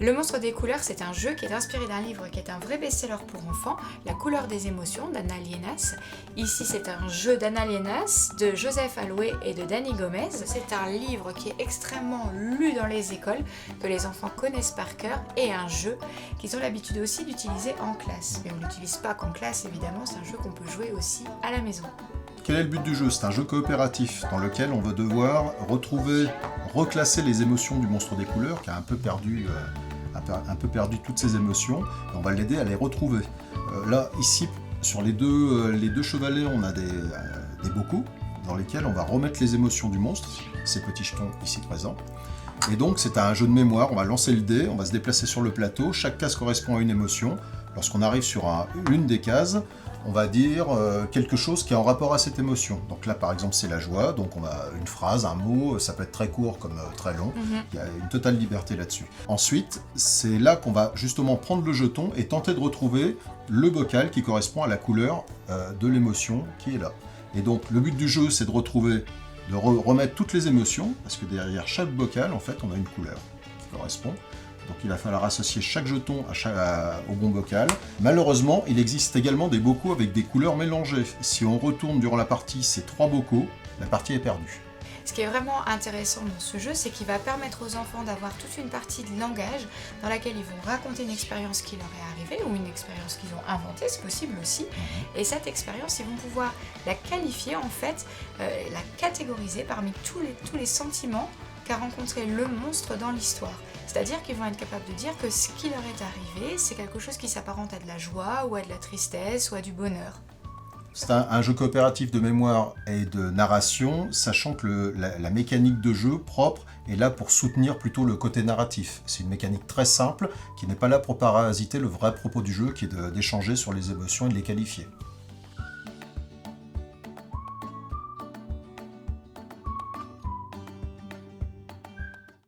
Le Monstre des couleurs, c'est un jeu qui est inspiré d'un livre qui est un vrai best-seller pour enfants, La couleur des émotions d'Anna Lienas. Ici, c'est un jeu d'Anna Lienas, de Joseph Alloué et de Dani Gomez. C'est un livre qui est extrêmement lu dans les écoles, que les enfants connaissent par cœur, et un jeu qu'ils ont l'habitude aussi d'utiliser en classe. Mais on ne l'utilise pas qu'en classe, évidemment, c'est un jeu qu'on peut jouer aussi à la maison. Quel est le but du jeu? C'est un jeu coopératif dans lequel on va devoir reclasser les émotions du monstre des couleurs qui a un peu perdu toutes ses émotions, et on va l'aider à les retrouver. Là, ici, sur les deux chevalets, on a des bocaux dans lesquels on va remettre les émotions du monstre, ces petits jetons ici présents. Et donc c'est un jeu de mémoire, on va lancer le dé, on va se déplacer sur le plateau, chaque case correspond à une émotion. Lorsqu'on arrive sur une des cases, on va dire quelque chose qui est en rapport à cette émotion. Donc là, par exemple, c'est la joie, donc on a une phrase, un mot, ça peut être très court comme très long, il y a une totale liberté là-dessus. Ensuite, c'est là qu'on va justement prendre le jeton et tenter de retrouver le bocal qui correspond à la couleur de l'émotion qui est là. Et donc, le but du jeu, c'est de remettre toutes les émotions, parce que derrière chaque bocal, en fait, on a une couleur qui correspond. Donc il va falloir associer chaque jeton au bon bocal. Malheureusement, il existe également des bocaux avec des couleurs mélangées. Si on retourne durant la partie ces 3 bocaux, la partie est perdue. Ce qui est vraiment intéressant dans ce jeu, c'est qu'il va permettre aux enfants d'avoir toute une partie de langage dans laquelle ils vont raconter une expérience qui leur est arrivée ou une expérience qu'ils ont inventée, c'est possible aussi. Et cette expérience, ils vont pouvoir la qualifier en fait, la catégoriser parmi tous les sentiments qu'a rencontré le monstre dans l'histoire. C'est-à-dire qu'ils vont être capables de dire que ce qui leur est arrivé, c'est quelque chose qui s'apparente à de la joie, ou à de la tristesse, ou à du bonheur. C'est un jeu coopératif de mémoire et de narration, sachant que la mécanique de jeu propre est là pour soutenir plutôt le côté narratif. C'est une mécanique très simple, qui n'est pas là pour parasiter le vrai propos du jeu, qui est d'échanger sur les émotions et de les qualifier.